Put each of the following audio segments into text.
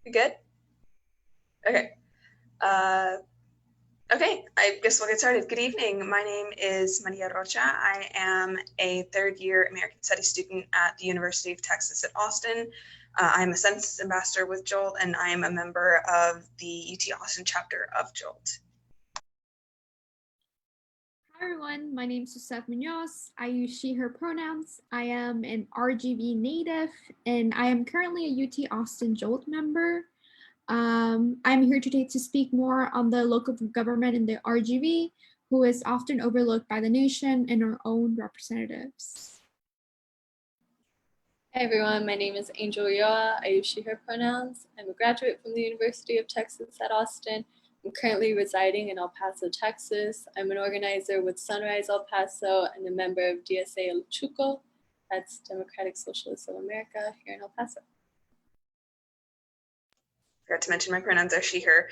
You good? Okay. Uh, okay, I guess we'll get started. Good evening. My name is Maria Rocha. I am a third-year American Studies student at the University of Texas at Austin. I'm a census ambassador with Jolt, and I am a member of the UT Austin chapter of Jolt. Hi everyone, my name is Suseth Munoz. I use she, her pronouns. I am an RGV native and I am currently a UT Austin Jolt member. I'm here today to speak more on the local government in the RGV, who is often overlooked by the nation and our own representatives. Hi everyone, my name is Angel Ulloa. I use she, her pronouns. I'm a graduate from the University of Texas at Austin. I'm currently residing in El Paso, Texas. I'm an organizer with Sunrise El Paso and a member of DSA El Chuco. That's Democratic Socialists of America here in El Paso. Forgot to mention my pronouns are she, her.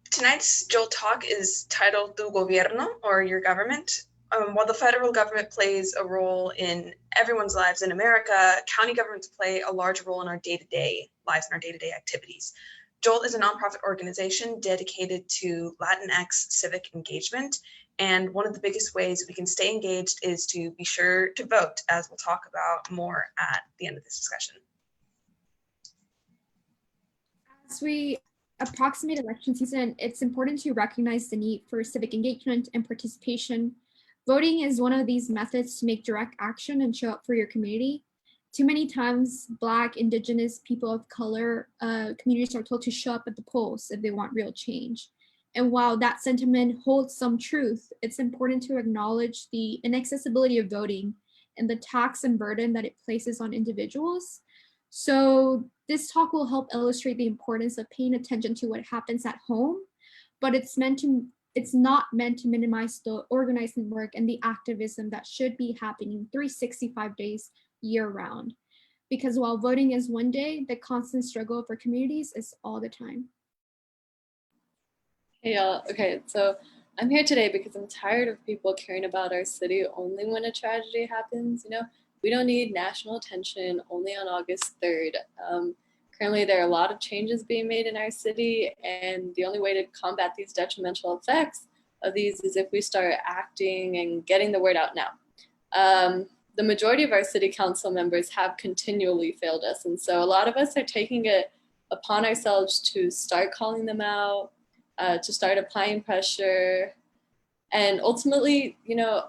Tonight's Jolt Talk is titled Tu Gobierno, or Your Government. While the federal government plays a role in everyone's lives in America, county governments play a large role in our day-to-day lives and our day-to-day activities. Jolt is a nonprofit organization dedicated to Latinx civic engagement, and one of the biggest ways we can stay engaged is to be sure to vote, as we'll talk about more at the end of this discussion. As we approximate election season, it's important to recognize the need for civic engagement and participation. Voting is one of these methods to make direct action and show up for your community. Too many times, Black, Indigenous, people of color communities are told to show up at the polls if they want real change. And while that sentiment holds some truth, it's important to acknowledge the inaccessibility of voting and the tax and burden that it places on individuals. So this talk will help illustrate the importance of paying attention to what happens at home, but it's not meant to minimize the organizing work and the activism that should be happening 365 days year-round. Because while voting is one day, the constant struggle for communities is all the time. Hey y'all, okay, so I'm here today because I'm tired of people caring about our city only when a tragedy happens. We don't need national attention only on August 3rd. Currently, there are a lot of changes being made in our city, and the only way to combat these detrimental effects of these is if we start acting and getting the word out now. The majority of our city council members have continually failed us, and so a lot of us are taking it upon ourselves to start calling them out, to start applying pressure. And ultimately,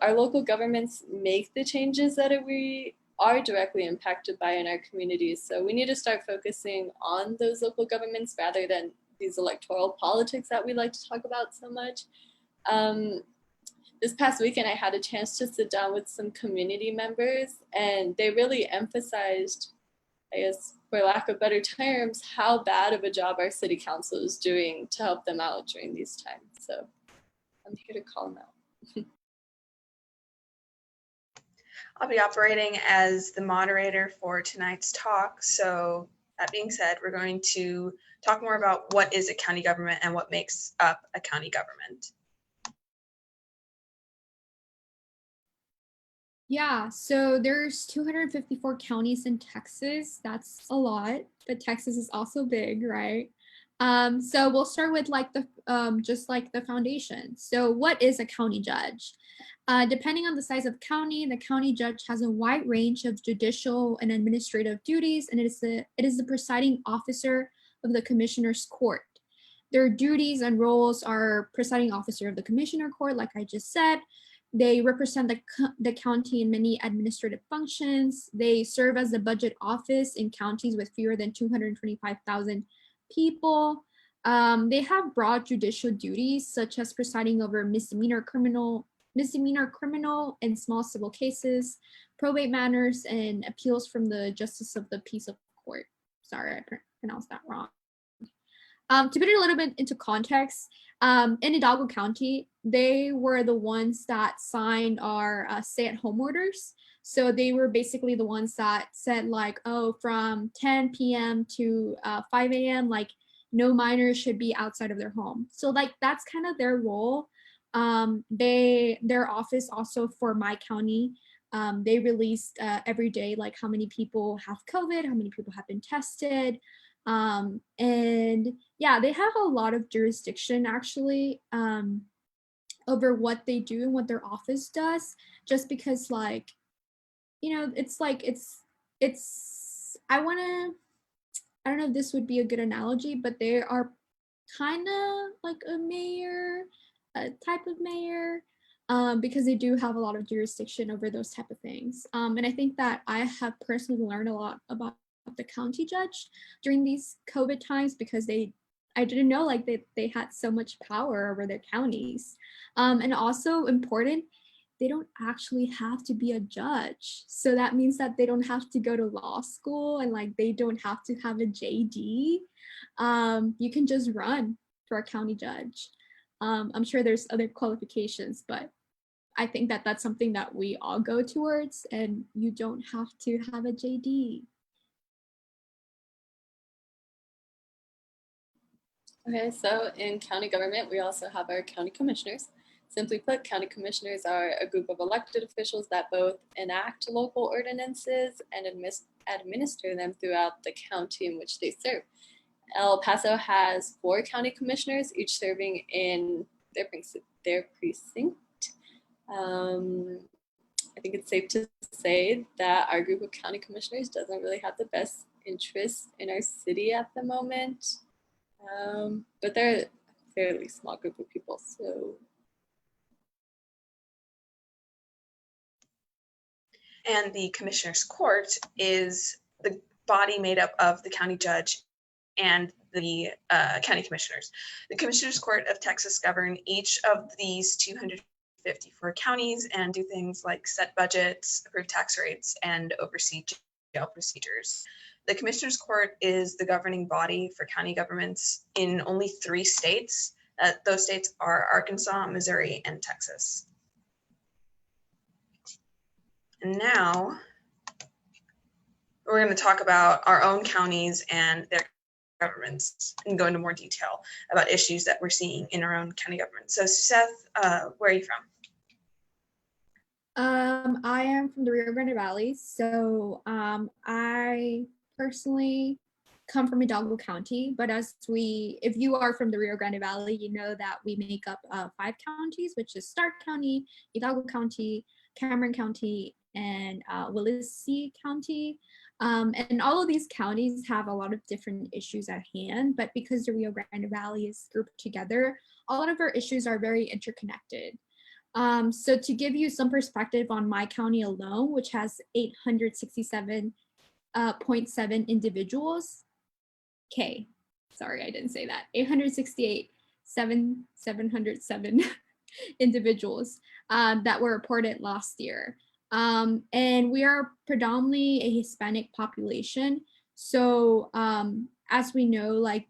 our local governments make the changes that we are directly impacted by in our communities. So we need to start focusing on those local governments rather than these electoral politics that we like to talk about so much. This past weekend, I had a chance to sit down with some community members, and they really emphasized, I guess, for lack of better terms, how bad of a job our city council is doing to help them out during these times. So I'm here to call them out. I'll be operating as the moderator for tonight's talk. So that being said, we're going to talk more about what is a county government and what makes up a county government. Yeah, so there's 254 counties in Texas. That's a lot, but Texas is also big, right? So we'll start with just like the foundation. So what is a county judge? Depending on the size of the county judge has a wide range of judicial and administrative duties, and it is the presiding officer of the commissioner's court. Their duties and roles are presiding officer of the commissioner court, like I just said. They represent the county in many administrative functions. They serve as the budget office in counties with fewer than 225,000 people. They have broad judicial duties, such as presiding over misdemeanor, criminal, and small civil cases, probate matters, and appeals from the justice of the peace of court. Sorry, I pronounced that wrong. To put it a little bit into context, in Hidalgo County, they were the ones that signed our stay-at-home orders. So they were basically the ones that said like, oh, from 10 p.m. to 5 a.m., like no minors should be outside of their home. So like that's kind of their role. Their office also for my county, they released every day like how many people have COVID, how many people have been tested, And yeah, they have a lot of jurisdiction actually over what they do and what their office does, just because like, you know, it's like it's I don't know if this would be a good analogy, but they are kind of like a mayor, a type of mayor, because they do have a lot of jurisdiction over those type of things. And I think that I have personally learned a lot about the county judge during these COVID times, because I didn't know like they had so much power over their counties. And also important, they don't actually have to be a judge. So that means that they don't have to go to law school, and like they don't have to have a JD. You can just run for a county judge. I'm sure there's other qualifications, but I think that that's something that we all go towards, and you don't have to have a JD. Okay, so in county government, we also have our county commissioners. Simply put, county commissioners are a group of elected officials that both enact local ordinances and administer them throughout the county in which they serve. El Paso has 4 county commissioners, each serving in their precinct. I think it's safe to say that our group of county commissioners doesn't really have the best interests in our city at the moment. But they're a fairly small group of people, so. And the Commissioner's Court is the body made up of the county judge and the county commissioners. The Commissioner's Court of Texas govern each of these 254 counties and do things like set budgets, approve tax rates, and oversee jail procedures. The Commissioner's Court is the governing body for county governments in only 3 states. Those states are Arkansas, Missouri, and Texas. And now we're going to talk about our own counties and their governments and go into more detail about issues that we're seeing in our own county government. So Suseth, where are you from? I am from the Rio Grande Valley. So I personally come from Hidalgo County, but if you are from the Rio Grande Valley, you know that we make up 5 counties, which is Stark County, Hidalgo County, Cameron County, and Willacy County. And all of these counties have a lot of different issues at hand, but because the Rio Grande Valley is grouped together, a lot of our issues are very interconnected. So to give you some perspective on my county alone, which has 867.7 individuals. Okay, sorry, I didn't say that. 868,707 individuals that were reported last year. And we are predominantly a Hispanic population. So as we know, like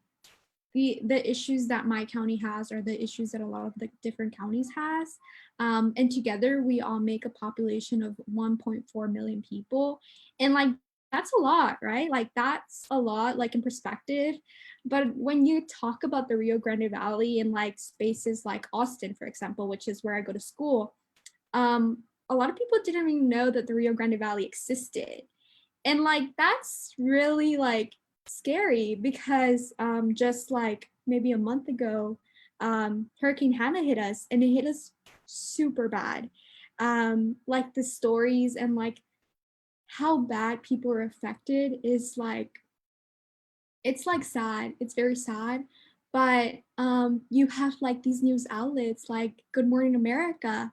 the issues that my county has are the issues that a lot of the different counties has. And together we all make a population of 1.4 million people. And like, that's a lot, right? Like that's a lot, like in perspective. But when you talk about the Rio Grande Valley and like spaces like Austin, for example, which is where I go to school, a lot of people didn't even know that the Rio Grande Valley existed. And like, that's really like scary because just like maybe a month ago, Hurricane Hannah hit us, and it hit us super bad. Like the stories and like how bad people are affected is like, it's like sad. It's very sad. But you have like these news outlets like Good Morning America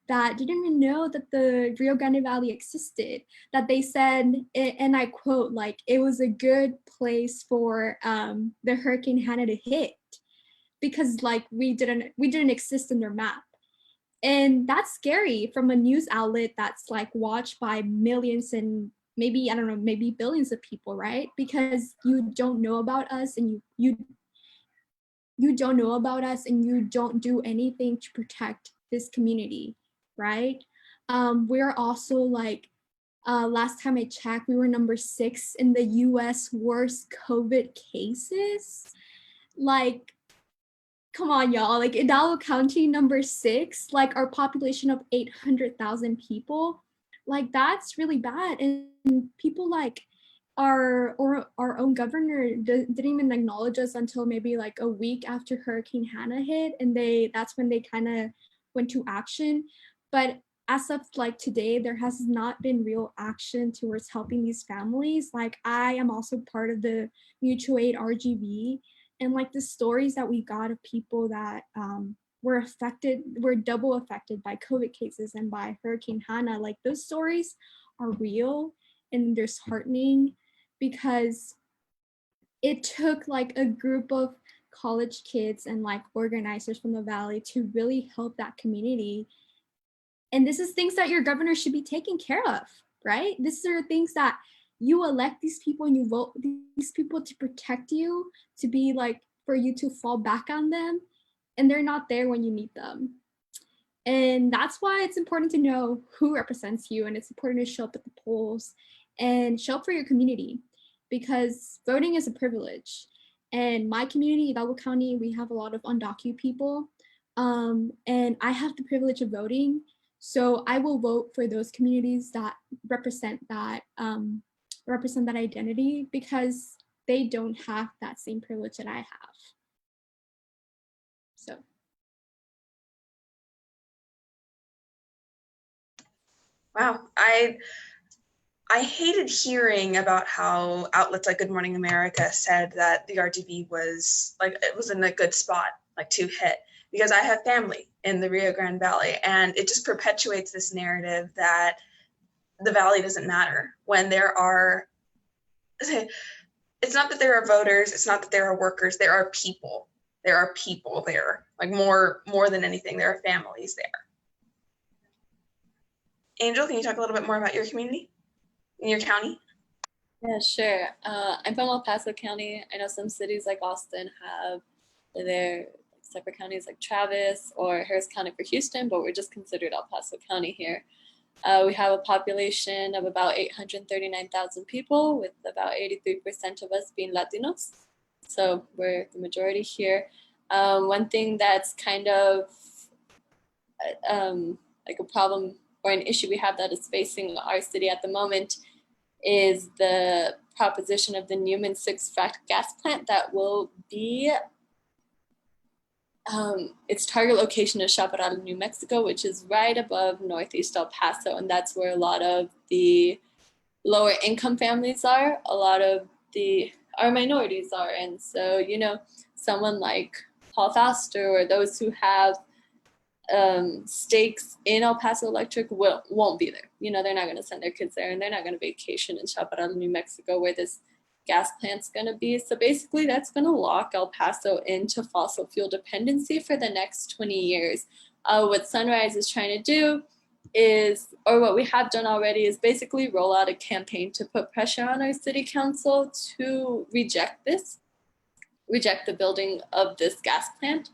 that didn't even know that the Rio Grande Valley existed, that they said, and I quote, like, it was a good place for the Hurricane Hannah to hit because like we didn't exist in their map. And that's scary from a news outlet that's like watched by millions and maybe, I don't know, maybe billions of people, right? Because you don't know about us and you don't know about us and you don't do anything to protect this community, right? We're also like, last time I checked, we were number 6 in the US worst COVID cases. Like, come on, y'all, like Hidalgo County, number 6, like our population of 800,000 people, like that's really bad. And people like, our own governor didn't even acknowledge us until maybe like a week after Hurricane Hannah hit, and that's when they kind of went to action. But as of like today, there has not been real action towards helping these families. Like I am also part of the mutual aid RGV, and like the stories that we got of people that were double affected by COVID cases and by Hurricane Hannah, like those stories are real and they're disheartening, because it took like a group of college kids and like organizers from the Valley to really help that community. And this is things that your governor should be taking care of, right? These are things that you elect these people and you vote these people to protect you, to be like, for you to fall back on them, and they're not there when you need them. And that's why it's important to know who represents you, and it's important to show up at the polls and show up for your community, because voting is a privilege. And my community, Hidalgo County, we have a lot of undocumented people, and I have the privilege of voting. So I will vote for those communities that represent that identity, because they don't have that same privilege that I have. So. Wow, I hated hearing about how outlets like Good Morning America said that the RGB was like, it was in a good spot, like to hit, because I have family in the Rio Grande Valley, and it just perpetuates this narrative that the Valley doesn't matter when there are, it's not that there are voters, it's not that there are workers, there are people. There are people there, like more than anything, there are families there. Angel, can you talk a little bit more about your community in your county? Yeah, sure. I'm from El Paso County. I know some cities like Austin have their separate counties like Travis or Harris County for Houston, but we're just considered El Paso County here. We have a population of about 839,000 people, with about 83% of us being Latinos. So we're the majority here. One thing that's kind of like a problem or an issue we have that is facing our city at the moment is the proposition of the Newman 6 frac gas plant that will be its target location is Chaparral, New Mexico, which is right above Northeast El Paso. And that's where a lot of the lower income families are, a lot of our minorities are. And so, you know, someone like Paul Foster or those who have stakes in El Paso Electric won't be there. You know, they're not going to send their kids there, and they're not going to vacation in Chaparral, New Mexico, where this gas plant's going to be. So basically that's going to lock El Paso into fossil fuel dependency for the next 20 years. What Sunrise is trying to do is, or what we have done already, is basically roll out a campaign to put pressure on our city council to reject the building of this gas plant.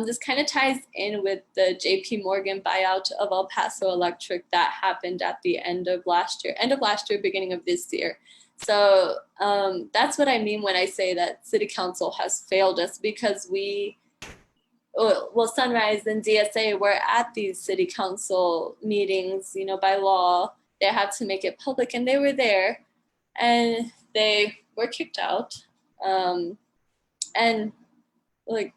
This kind of ties in with the JP Morgan buyout of El Paso Electric that happened at the end of last year, beginning of this year. So that's what I mean when I say that City Council has failed us, because Sunrise and DSA were at these City Council meetings, you know, by law. They had to make it public, and they were there, and they were kicked out. And like,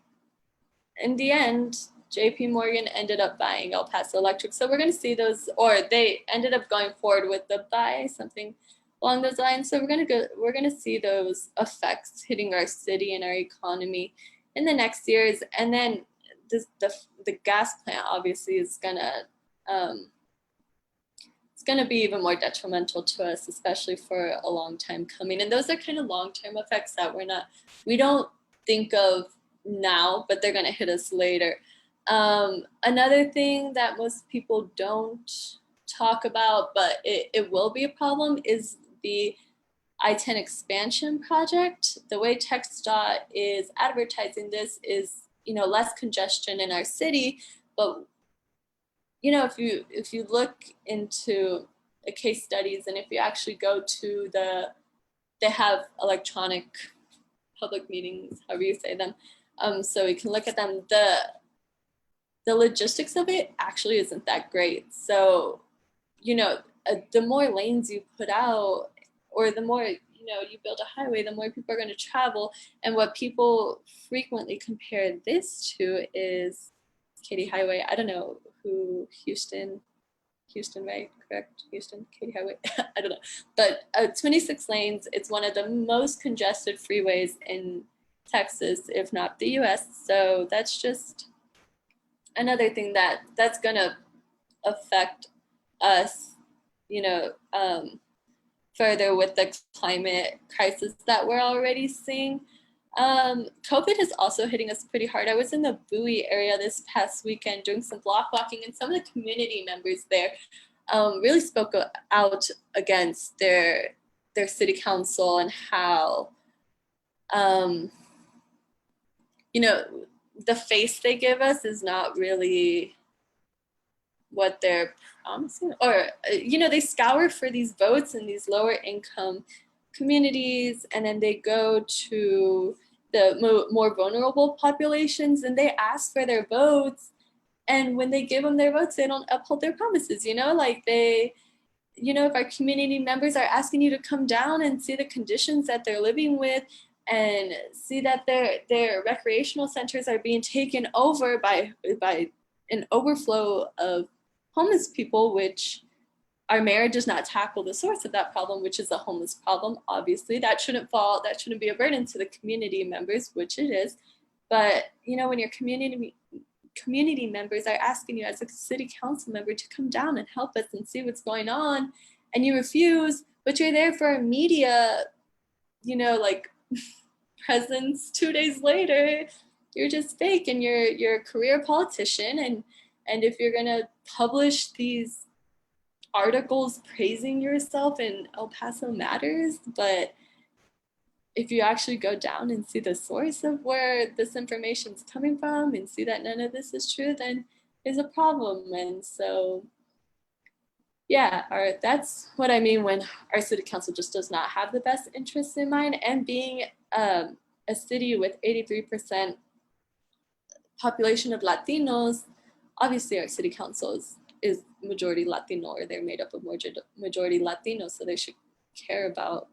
in the end, JP Morgan ended up buying El Paso Electric. So we're going to see those, or they ended up going forward with the buy, something along those lines. So we're going to see those effects hitting our city and our economy in the next years. And then the gas plant obviously is going to, it's going to be even more detrimental to us, especially for a long time coming. And those are kind of long-term effects that we don't think of now, but they're going to hit us later. Another thing that most people don't talk about, but it will be a problem, is the I10 Expansion Project. The way TxDOT is advertising this is, you know, less congestion in our city, but you know, if you look into the case studies, and if you actually go to they have electronic public meetings, however you say them, so we can look at them. The logistics of it actually isn't that great. So, you know, the more lanes you put out, or the more, you you build a highway, the more people are going to travel. And what people frequently compare this to is Katy Highway. I don't know who Houston, right? Correct? Houston, Katy Highway. I don't know. But 26 lanes, it's one of the most congested freeways in Texas, if not the US. So that's just another thing that's going to affect us, further with the climate crisis that we're already seeing. COVID is also hitting us pretty hard. I was in the Bowie area this past weekend doing some block walking, and some of the community members there really spoke out against their city council and how, the face they give us is not really what they're promising, or they scour for these votes in these lower income communities, and then they go to the more vulnerable populations and they ask for their votes, and when they give them their votes, they don't uphold their promises. Like they, if our community members are asking you to come down and see the conditions that they're living with, and see that their recreational centers are being taken over by an overflow of homeless people, which our mayor does not tackle the source of that problem, which is a homeless problem. Obviously, that shouldn't be a burden to the community members, which it is. But when your community members are asking you as a city council member to come down and help us and see what's going on, and you refuse, but you're there for a media, presence 2 days later, you're just fake, and you're a career politician. And if you're gonna publish these articles praising yourself in El Paso Matters, but if you actually go down and see the source of where this information is coming from and see that none of this is true, then there's a problem. And so, that's what I mean when our city council just does not have the best interests in mind. And being a city with 83% population of Latinos, obviously our city council is majority Latino, or they're made up of majority Latinos, so they should care about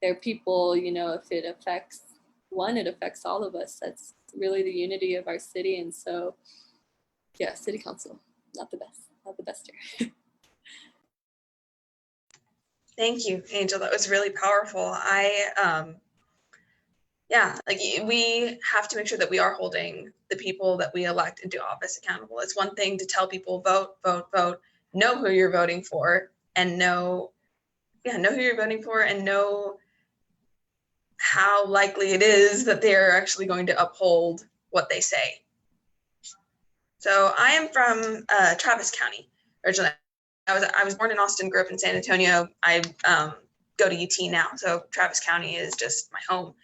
their people. If it affects one, it affects all of us. That's really the unity of our city. And so, city council, not the best here. Thank you, Angel. That was really powerful. We have to make sure that we are holding the people that we elect into office accountable. It's one thing to tell people vote, know who you're voting for, and know who you're voting for, and know how likely it is that they're actually going to uphold what they say. So I am from Travis County originally. I was born in Austin, grew up in San Antonio. I go to UT now, so Travis County is just my home.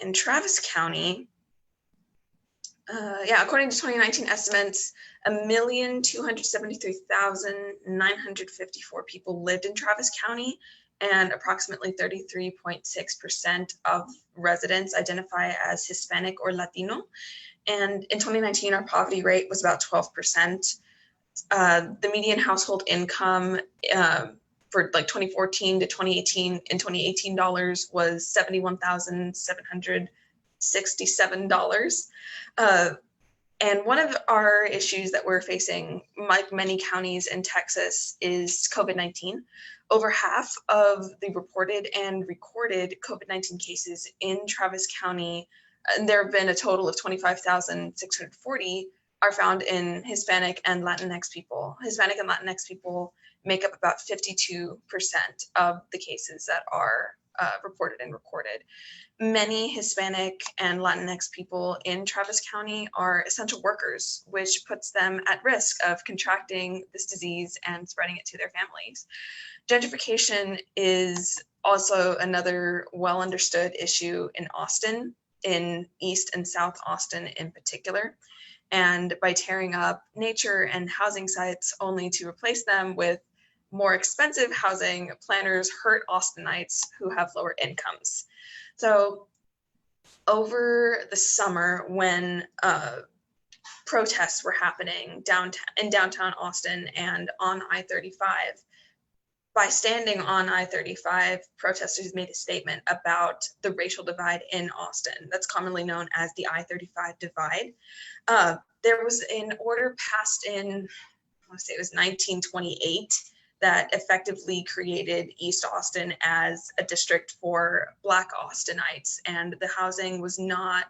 In Travis County, according to 2019 estimates, 1,273,954 people lived in Travis County, and approximately 33.6% of residents identify as Hispanic or Latino. And in 2019, our poverty rate was about 12%. The median household income for 2014 to 2018 in 2018 dollars was $71,767. And one of our issues that we're facing, like many counties in Texas, is COVID-19. Over half of the reported and recorded COVID-19 cases in Travis County, and there have been a total of 25,640, are found in Hispanic and Latinx people. Hispanic and Latinx people make up about 52% of the cases that are reported and recorded. Many Hispanic and Latinx people in Travis County are essential workers, which puts them at risk of contracting this disease and spreading it to their families. Gentrification is also another well understood issue in Austin, in East and South Austin in particular. And by tearing up nature and housing sites only to replace them with more expensive housing, planners hurt Austinites who have lower incomes. So over the summer, when protests were happening in downtown Austin and on I-35, by standing on I-35, protesters made a statement about the racial divide in Austin. That's commonly known as the I-35 divide. There was an order passed in, I want to say it was 1928, that effectively created East Austin as a district for Black Austinites, and the housing was not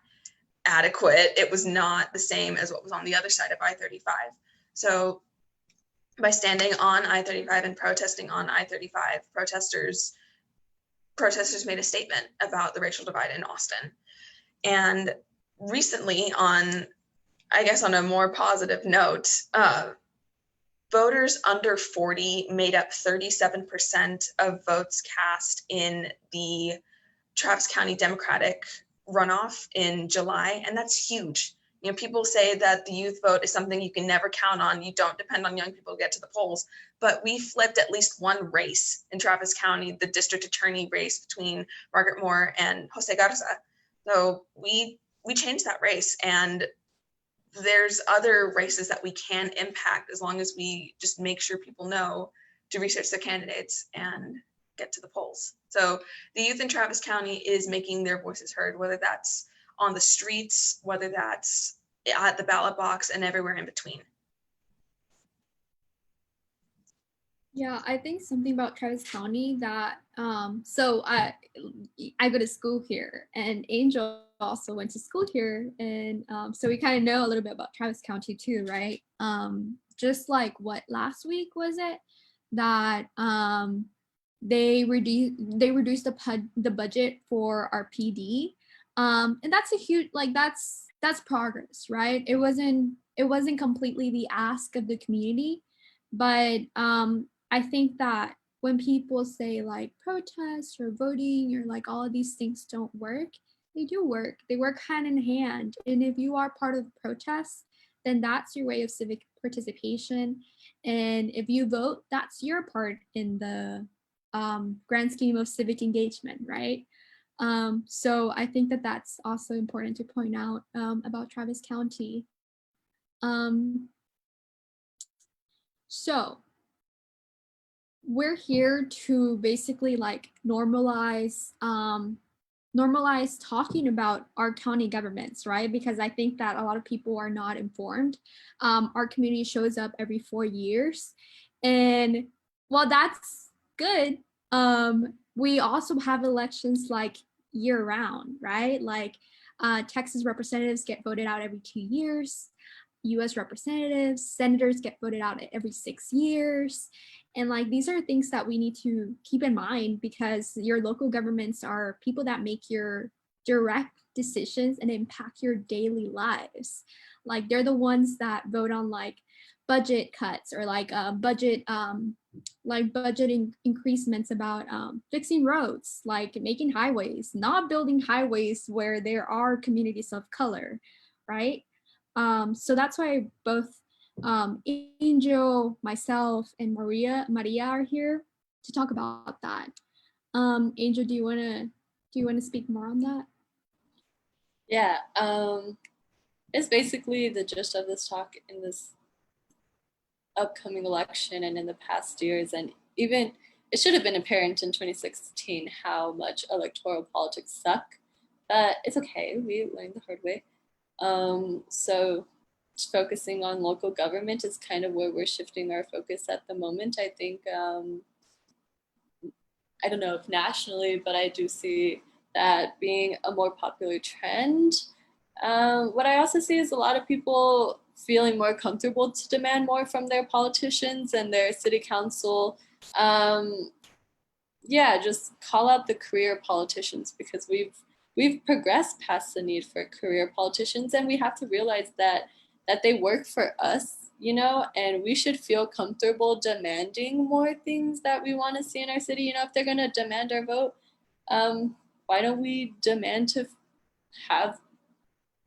adequate. It was not the same as what was on the other side of I-35. So by standing on I-35 and protesting on I-35, protesters made a statement about the racial divide in Austin. And recently, on a more positive note, voters under 40 made up 37% of votes cast in the Travis County Democratic runoff in July, and that's huge. You know, people say that the youth vote is something you can never count on. You don't depend on young people to get to the polls, but we flipped at least one race in Travis County, the district attorney race between Margaret Moore and Jose Garza. So we changed that race, and there's other races that we can impact as long as we just make sure people know to research their candidates and get to the polls. So the youth in Travis County is making their voices heard, whether that's on the streets, whether that's at the ballot box, and everywhere in between. Yeah, I think something about Travis County that, so I go to school here, and Angel also went to school here, and so we kind of know a little bit about Travis County too, right? Just like what last week was it that they reduced the budget for our PD, and that's a huge, like that's progress, right? It wasn't completely the ask of the community, but I think that when people say like protest or voting or like all of these things don't work, they do work. They work hand in hand. And if you are part of the protest, then that's your way of civic participation. And if you vote, that's your part in the grand scheme of civic engagement, right? So I think that that's also important to point out about Travis County. So we're here to basically like normalize talking about our county governments, right? Because I think that a lot of people are not informed. Our community shows up every 4 years, and while that's good, we also have elections like year round, right? Like Texas representatives get voted out every 2 years. US representatives, senators get voted out every 6 years. And like, these are things that we need to keep in mind, because your local governments are people that make your direct decisions and impact your daily lives. Like, they're the ones that vote on like budget cuts or like budget increasements about fixing roads, like making highways, not building highways where there are communities of color, right? So that's why both Angel, myself, and Maria are here to talk about that. Angel, do you wanna speak more on that? Yeah, it's basically the gist of this talk in this upcoming election and in the past years, and even it should have been apparent in 2016 how much electoral politics suck, but it's okay, we learned the hard way. So focusing on local government is kind of where we're shifting our focus at the moment. I think, I don't know if nationally, but I do see that being a more popular trend. What I also see is a lot of people feeling more comfortable to demand more from their politicians and their city council. Yeah, just call out the career politicians, because we've progressed past the need for career politicians, and we have to realize that they work for us, you know, and we should feel comfortable demanding more things that we want to see in our city. You know, if they're going to demand our vote, why don't we demand to have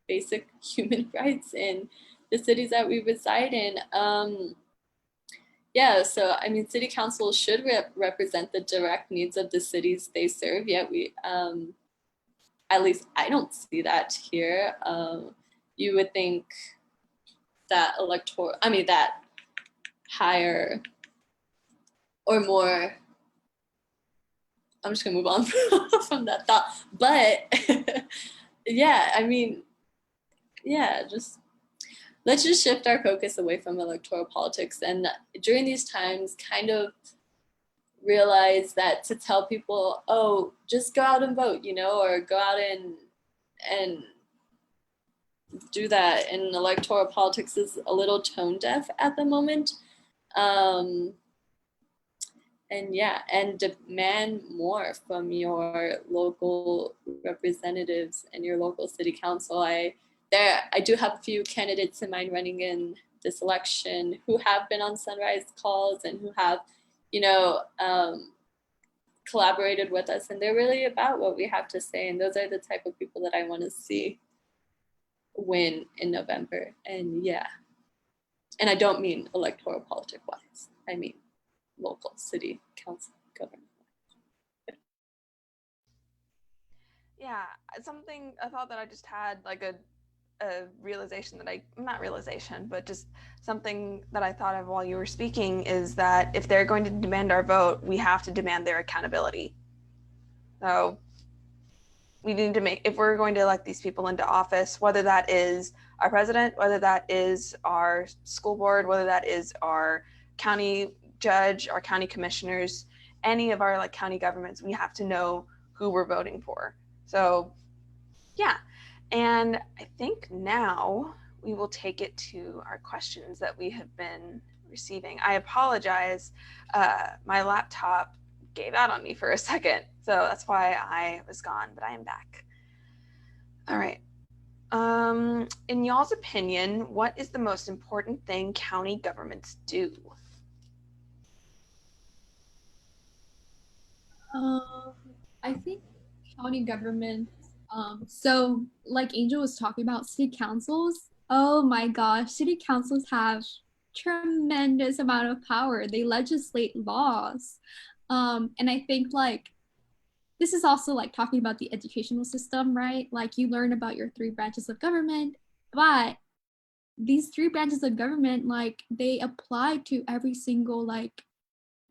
basic human rights in the cities that we reside in? Yeah, so I mean, city councils should represent the direct needs of the cities they serve, yet we, at least I don't see that here. You would think that that higher or more I'm just gonna move on from that thought. But yeah, I mean, yeah, let's just shift our focus away from electoral politics, and during these times kind of realize that to tell people, oh, just go out and vote, you know, or go out and do that in electoral politics is a little tone deaf at the moment. And yeah, and demand more from your local representatives and your local city council. I do have a few candidates in mind running in this election who have been on Sunrise calls and who have, you know, collaborated with us, and they're really about what we have to say. And those are the type of people that I want to see win in November. And yeah, and I don't mean electoral politic wise, I mean local city council government. Yeah, something, a thought that I just had, like a realization that not realization, but just something that I thought of while you were speaking is that if they're going to demand our vote, we have to demand their accountability. So we need to if we're going to elect these people into office, whether that is our president, whether that is our school board, whether that is our county judge, our county commissioners, any of our like county governments, we have to know who we're voting for. So yeah, and I think now we will take it to our questions that we have been receiving. I apologize, my laptop gave out on me for a second, so that's why I was gone, but I am back. All right. In y'all's opinion, what is the most important thing county governments do? I think county government. So like Angel was talking about city councils. Oh my gosh, city councils have tremendous amount of power. They legislate laws. And I think like this is also like talking about the educational system, right? Like you learn about your three branches of government, but these three branches of government, like they apply to every single like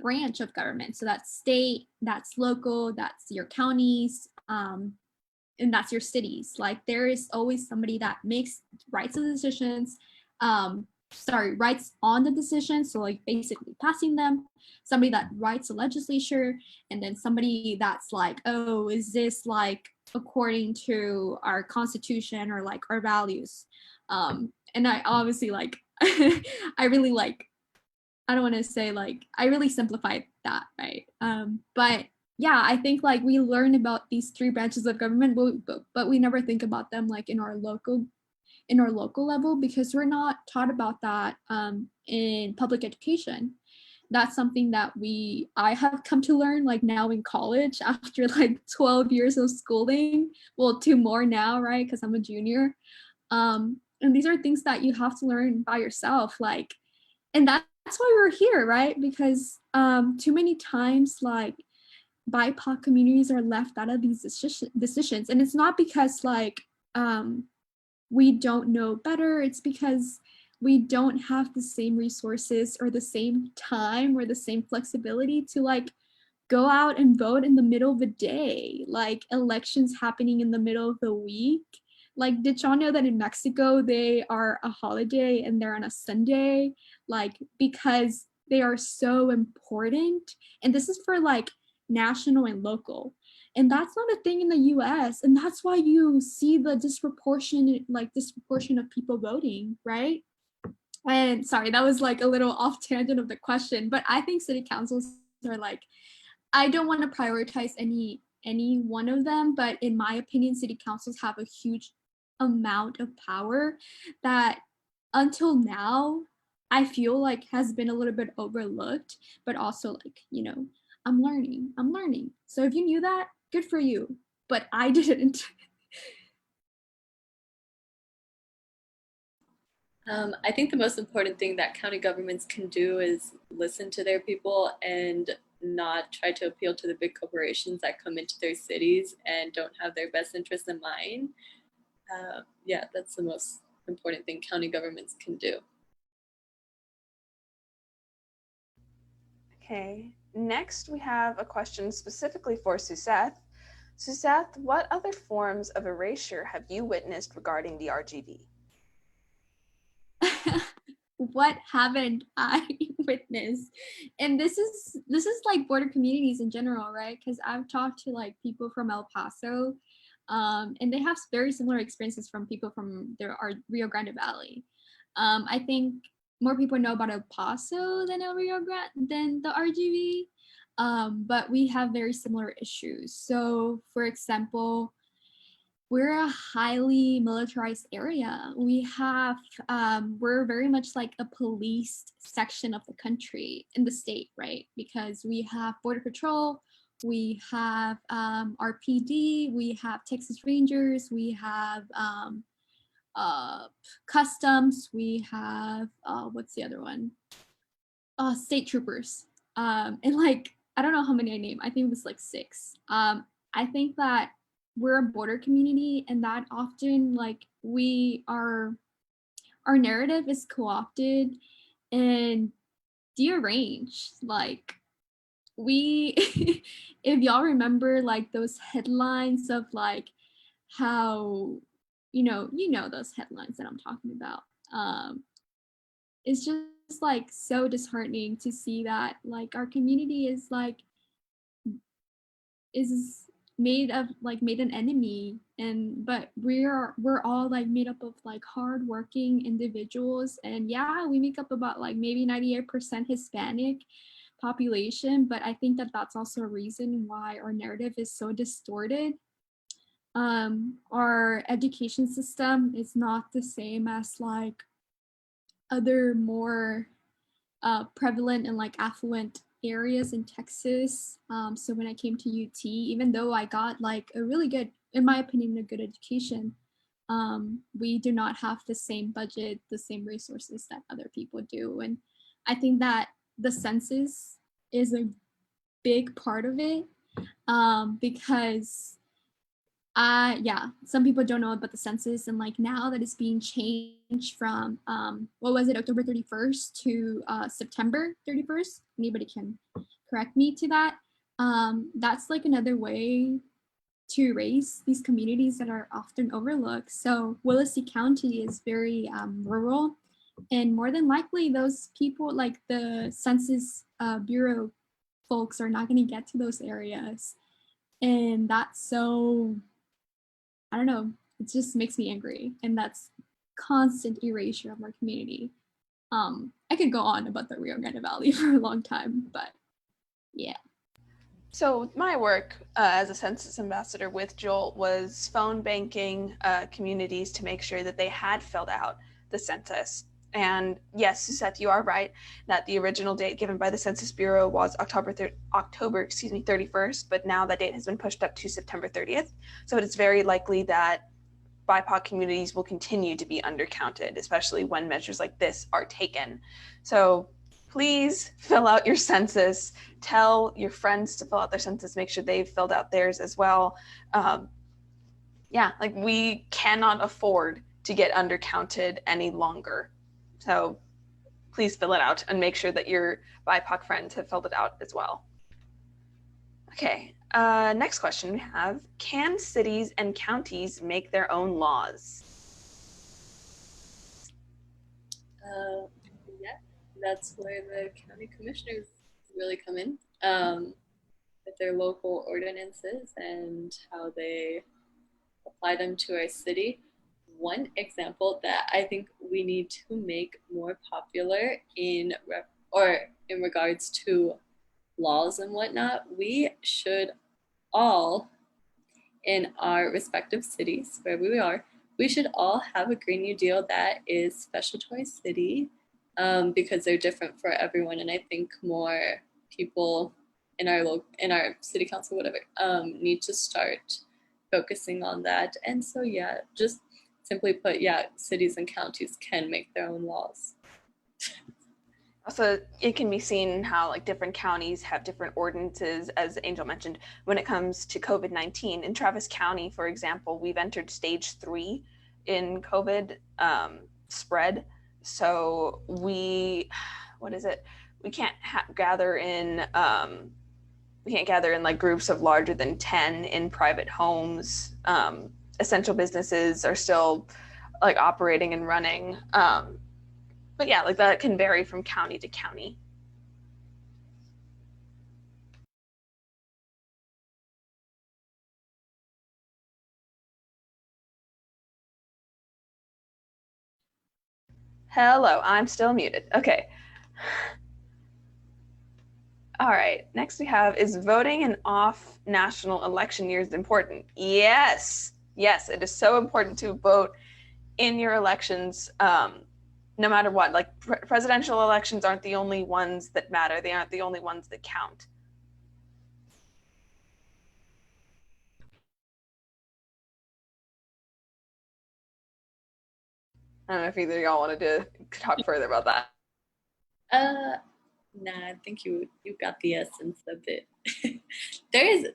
branch of government. So that's state, that's local, that's your counties, and that's your cities. Like there is always somebody that writes the decisions, writes on the decisions, so like basically passing them, somebody that writes the legislature, and then somebody that's like, oh, is this like according to our constitution or like our values? And I obviously like I really like, I don't want to say like, I really simplified that, right? But yeah, I think like we learn about these three branches of government, but we never think about them like in our local level, because we're not taught about that in public education. That's something that I have come to learn like now in college after like 12 years of schooling. Well, 2 more now, right? Because I'm a junior. And these are things that you have to learn by yourself, like, and that's why we're here, right? Because too many times like BIPOC communities are left out of these decisions, and it's not because like we don't know better. It's because we don't have the same resources or the same time or the same flexibility to like go out and vote in the middle of the day, like elections happening in the middle of the week. Like, did y'all know that in Mexico they are a holiday and they're on a Sunday? Like, because they are so important. And this is for like national and local. And that's not a thing in the US. And that's why you see the disproportion of people voting, right? And sorry, that was like a little off tangent of the question, but I think city councils are like, I don't want to prioritize any one of them, but in my opinion, city councils have a huge amount of power that until now I feel like has been a little bit overlooked, but also like, you know, I'm learning. So if you knew that, good for you, but I didn't. I think the most important thing that county governments can do is listen to their people and not try to appeal to the big corporations that come into their cities and don't have their best interests in mind. Yeah, that's the most important thing county governments can do. Okay, next we have a question specifically for Suseth. Suseth, what other forms of erasure have you witnessed regarding the RGV? What haven't I witnessed? And this is like border communities in general, right? Because I've talked to like people from El Paso, and they have very similar experiences from people from our Rio Grande Valley. I think more people know about El Paso than than the RGV, but we have very similar issues. So, for example, we're a highly militarized area. We're very much like a policed section of the country in the state, right? Because we have Border Patrol, we have our PD, we have Texas Rangers, we have Customs, we have, what's the other one? State Troopers. And like, I don't know how many I named. I think it was like 6. I think that we're a border community, and that often like our narrative is co-opted and dearranged. Like we if y'all remember like those headlines of like how you know those headlines that I'm talking about, it's just like so disheartening to see that like our community is made an enemy, and but we're all like made up of like hardworking individuals, and yeah, we make up about like maybe 98% Hispanic population, but I think that that's also a reason why our narrative is so distorted. Our education system is not the same as like other more prevalent and like affluent areas in Texas. So when I came to UT, even though I got like a really good, in my opinion, a good education, we do not have the same budget, the same resources that other people do. And I think that the census is a big part of it, because some people don't know about the census, and like now that it's being changed from October 31st to September 31st. Anybody can correct me to that. That's like another way to erase these communities that are often overlooked. So Willacy County is very rural, and more than likely those people, like the Census Bureau folks, are not going to get to those areas, and that's so, I don't know, it just makes me angry, and that's constant erasure of our community. I could go on about the Rio Grande Valley for a long time, but yeah. So my work as a census ambassador with Jolt was phone banking communities to make sure that they had filled out the census. And yes, Suseth, you are right that the original date given by the Census Bureau was October 31st, but now that date has been pushed up to September 30th. So it's very likely that BIPOC communities will continue to be undercounted, especially when measures like this are taken. So please fill out your census. Tell your friends to fill out their census. Make sure they've filled out theirs as well. We cannot afford to get undercounted any longer. So please fill it out and make sure that your BIPOC friends have filled it out as well. Okay, next question we have, can cities and counties make their own laws? Yeah, that's where the county commissioners really come in, with their local ordinances and how they apply them to our city. One example that I think we need to make more popular in regards to laws and whatnot, we should all, in our respective cities, wherever we are, we should all have a Green New Deal that is special to our city, because they're different for everyone. And I think more people in our city council, whatever, need to start focusing on that. And so, yeah, just simply put, yeah, cities and counties can make their own laws. Also, it can be seen how like different counties have different ordinances, as Angel mentioned, when it comes to COVID-19. In Travis County, for example, we've entered stage 3 in COVID spread. So we what is it? We can't gather in like groups of larger than 10 in private homes. Essential businesses are still like operating and running. But yeah, like that can vary from county to county. Hello, I'm still muted. Okay. All right, next we have, is voting in off national election years important? Yes, yes, it is so important to vote in your elections, no matter what. Like presidential elections aren't the only ones that matter. They aren't the only ones that count. I don't know if either of y'all wanted to talk further about that. Nah, I think you got the essence of it. there's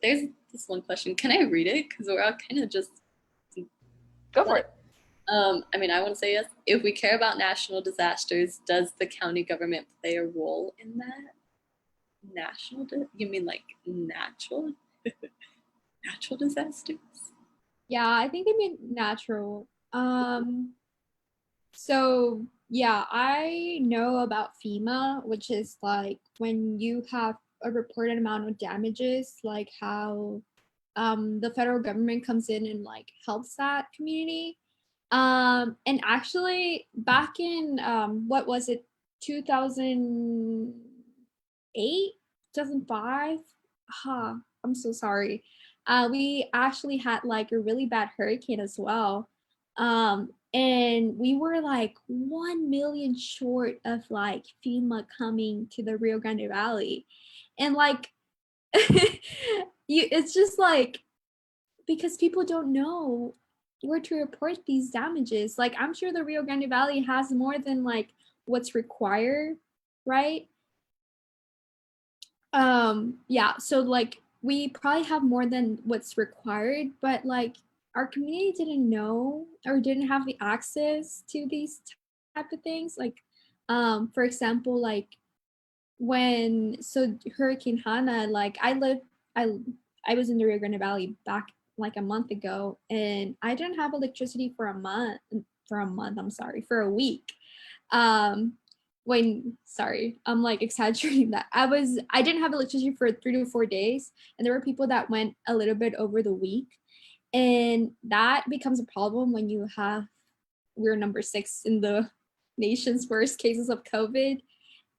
this one question. Can I read it? Because we're all kind of just Go for it. I mean, I want to say yes. If we care about national disasters, does the county government play a role in that? You mean like natural natural disasters? Yeah, I think they mean natural. So yeah, I know about FEMA, which is like when you have a reported amount of damages, like how the federal government comes in and like helps that community. And actually back in what was it, 2008, 2005? I'm so sorry. We actually had like a really bad hurricane as well. And we were like 1 million short of like FEMA coming to the Rio Grande Valley. And like it's just like, because people don't know where to report these damages. Like I'm sure the Rio Grande Valley has more than like what's required, right? Yeah, so like we probably have more than what's required, but like our community didn't know or didn't have the access to these type of things. Like for example, like when Hurricane Hana, like I was in the Rio Grande Valley back like a month ago, and I didn't have electricity for a month. I'm sorry, for a week. Um, sorry, I'm like exaggerating that. I didn't have electricity for 3 to 4 days, and there were people that went a little bit over the week, and that becomes a problem when we're number 6 in the nation's worst cases of COVID,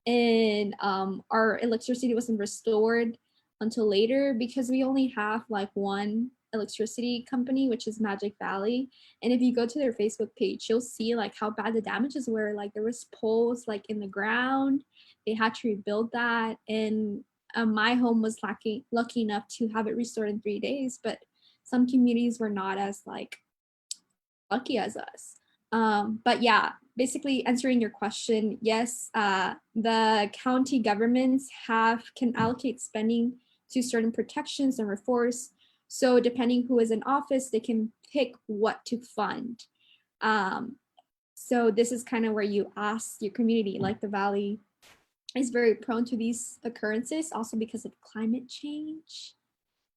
and our electricity wasn't restored until later because we only have like one electricity company, which is Magic Valley. And if you go to their Facebook page, you'll see like how bad the damages were. Like there was poles like in the ground. They had to rebuild that, and my home was lucky enough to have it restored in 3 days, but some communities were not as like lucky as us. But yeah, basically answering your question, yes, the county governments can allocate spending to certain protections and reforms. So depending who is in office, they can pick what to fund. So this is kind of where you ask your community, like the Valley is very prone to these occurrences, also because of climate change.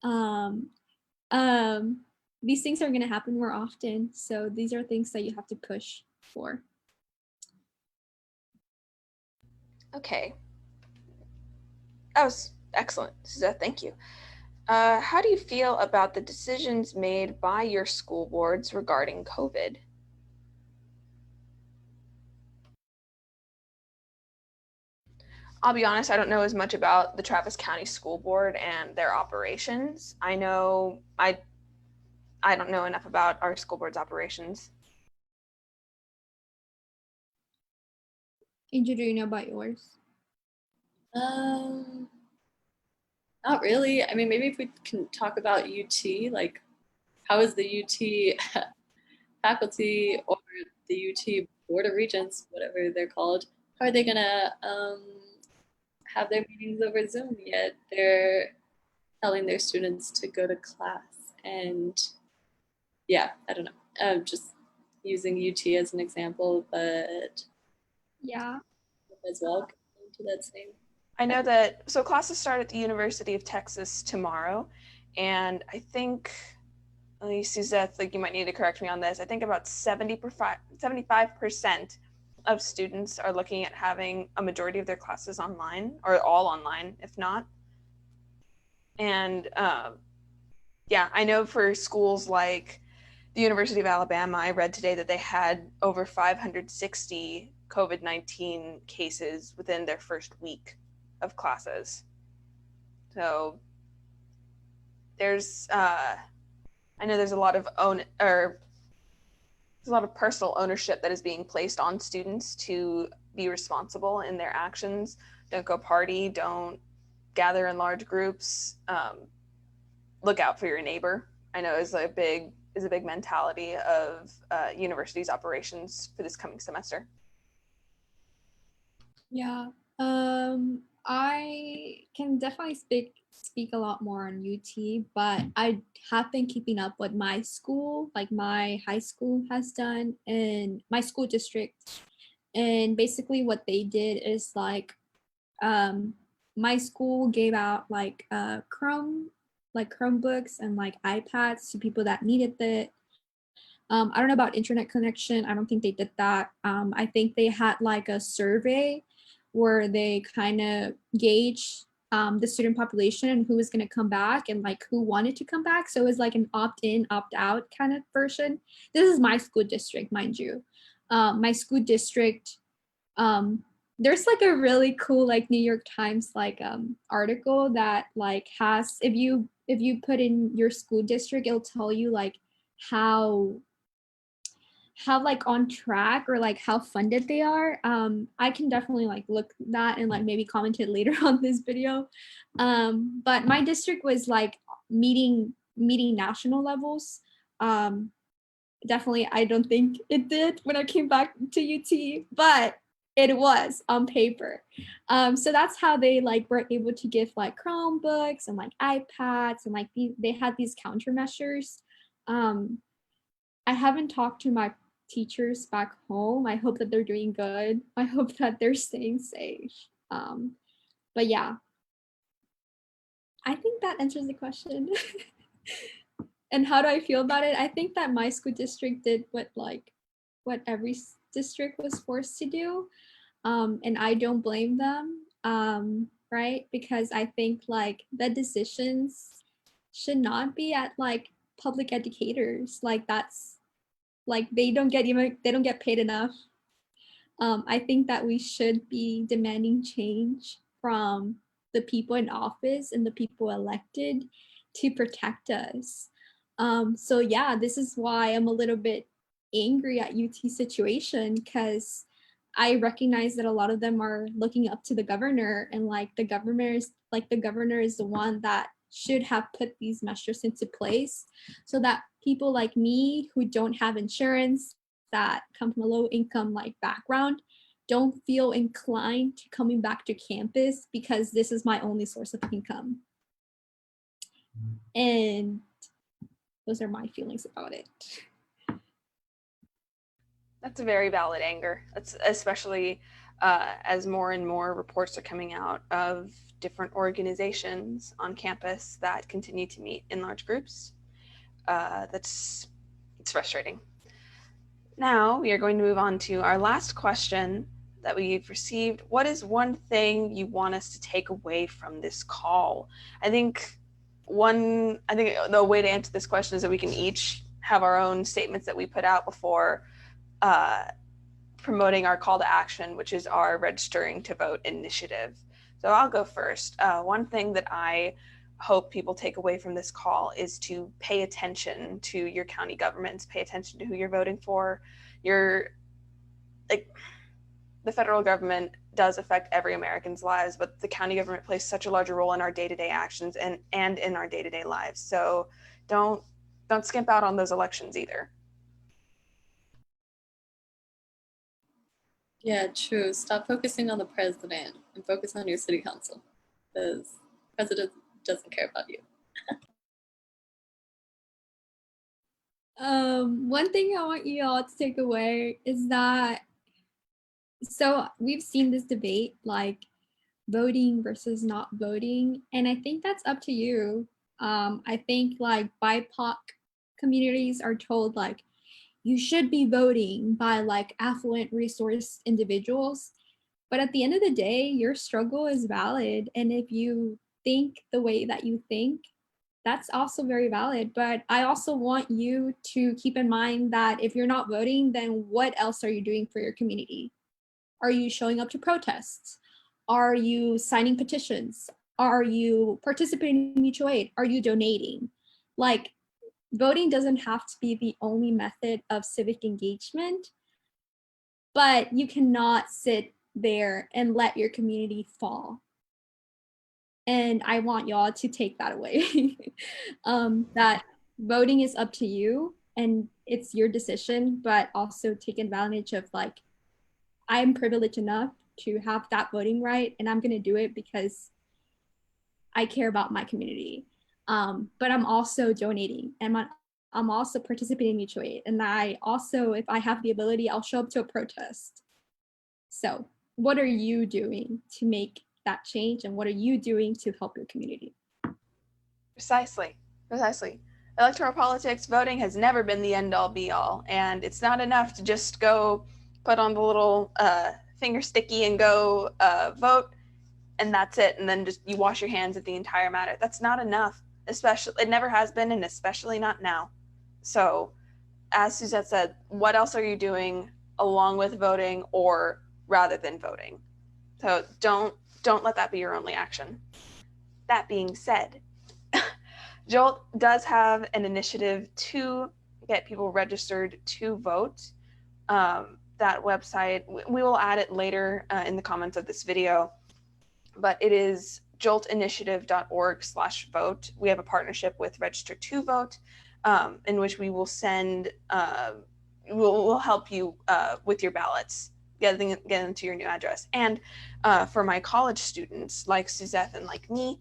Um, um, these things are going to happen more often. So these are things that you have to push for. Okay. That was excellent, Suseth. Thank you. How do you feel about the decisions made by your school boards regarding COVID? I'll be honest, I don't know as much about the Travis County School Board and their operations. I don't know enough about our school board's operations. Angel, do you know about yours? Not really. I mean, maybe if we can talk about UT, like how is the UT faculty or the UT Board of Regents, whatever they're called, how are they gonna have their meetings over Zoom, yet they're telling their students to go to class? And yeah, I don't know. Just using UT as an example, but Yeah. as well. to that same. I know that, so classes start at the University of Texas tomorrow, and I think, let me see, Seth, like you might need to correct me on this, I think about 75% of students are looking at having a majority of their classes online, or all online, if not. And yeah, I know for schools like the University of Alabama, I read today that they had over 560 COVID-19 cases within their first week of classes. So there's, I know there's a lot of personal ownership that is being placed on students to be responsible in their actions. Don't go party, don't gather in large groups, look out for your neighbor. I know is a big mentality of universities' operations for this coming semester. Yeah, I can definitely speak a lot more on UT, but I have been keeping up what my school, like my high school, has done in my school district. And basically what they did is like my school gave out like Chromebooks and like iPads to people that needed it. I don't know about internet connection. I don't think they did that. I think they had like a survey where they kind of gauge the student population and who was going to come back and like who wanted to come back. So it was like an opt-in, opt-out kind of version. This is my school district, mind you. My school district, there's like a really cool like New York Times like article that like has, if you put in your school district, it'll tell you like how like on track or like how funded they are. I can definitely like look that and like maybe comment it later on this video. But my district was like meeting national levels. Definitely I don't think it did when I came back to UT, but it was on paper. So that's how they like were able to give like Chromebooks and like iPads and like they had these countermeasures. I haven't talked to my teachers back home. I hope that they're doing good. I hope that they're staying safe. But yeah, I think that answers the question. And how do I feel about it? I think that my school district did what every district was forced to do. And I don't blame them, right? Because I think like the decisions should not be at like public educators. Like that's like they don't get paid enough. I think that we should be demanding change from the people in office and the people elected to protect us. So yeah, this is why I'm a little bit angry at UT situation, because I recognize that a lot of them are looking up to the governor, and like the governor is the one that should have put these measures into place so that people like me who don't have insurance, that come from a low income like background, don't feel inclined to coming back to campus because this is my only source of income. And those are my feelings about it. That's a very valid anger. That's especially as more and more reports are coming out of different organizations on campus that continue to meet in large groups. It's frustrating. Now we are going to move on to our last question that we've received. What is one thing you want us to take away from this call? I think the way to answer this question is that we can each have our own statements that we put out before promoting our call to action, which is our registering to vote initiative. So I'll go first. One thing that I hope people take away from this call is to pay attention to your county governments, pay attention to who you're voting for. The federal government does affect every American's lives, but the county government plays such a larger role in our day-to-day actions and in our day-to-day lives. So don't skimp out on those elections either. Yeah, true. Stop focusing on the president and focus on your city council, because the president doesn't care about you. One thing I want you all to take away is that, so we've seen this debate like voting versus not voting. And I think that's up to you. I think like BIPOC communities are told like, you should be voting by like affluent resource individuals. But at the end of the day, your struggle is valid. And if you think the way that you think, that's also very valid. But I also want you to keep in mind that if you're not voting, then what else are you doing for your community? Are you showing up to protests? Are you signing petitions? Are you participating in mutual aid? Are you donating? Like, voting doesn't have to be the only method of civic engagement, but you cannot sit there and let your community fall. And I want y'all to take that away. That voting is up to you and it's your decision, but also take advantage of like, I'm privileged enough to have that voting right, and I'm gonna do it because I care about my community. But I'm also donating, and I'm also participating in mutual aid. And I also, if I have the ability, I'll show up to a protest. So what are you doing to make that change? And what are you doing to help your community? Precisely. Electoral politics, voting has never been the end all be all. And it's not enough to just go put on the little finger sticky and go vote, and that's it. And then just you wash your hands of the entire matter. That's not enough. Especially, it never has been, and especially not now. So, as Suseth said, what else are you doing along with voting or rather than voting? So don't let that be your only action. That being said, Jolt does have an initiative to get people registered to vote. That website, we will add it later in the comments of this video, but it is joltinitiative.org/vote. We have a partnership with Register to Vote, in which we will send, we'll help you with your ballots, getting them to your new address. And for my college students like Suseth and like me,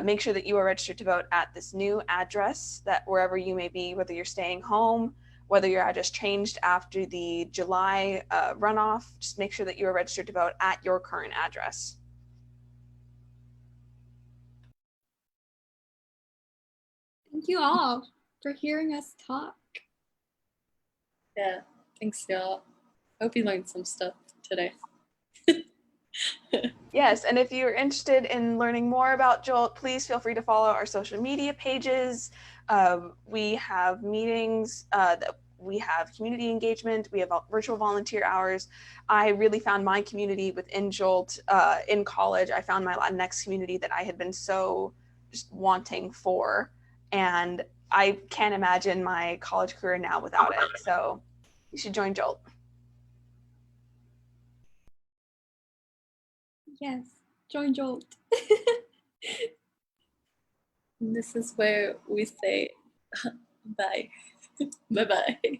make sure that you are registered to vote at this new address, that wherever you may be, whether you're staying home, whether your address changed after the July runoff, just make sure that you are registered to vote at your current address. Thank you all for hearing us talk. Yeah, thanks y'all. Hope you learned some stuff today. Yes, and if you're interested in learning more about Jolt, please feel free to follow our social media pages. We have meetings, we have community engagement, we have virtual volunteer hours. I really found my community within Jolt in college. I found my Latinx community that I had been so just wanting for, and I can't imagine my college career now without it. So you should join Jolt. Yes, join Jolt. This is where we say bye. Bye-bye.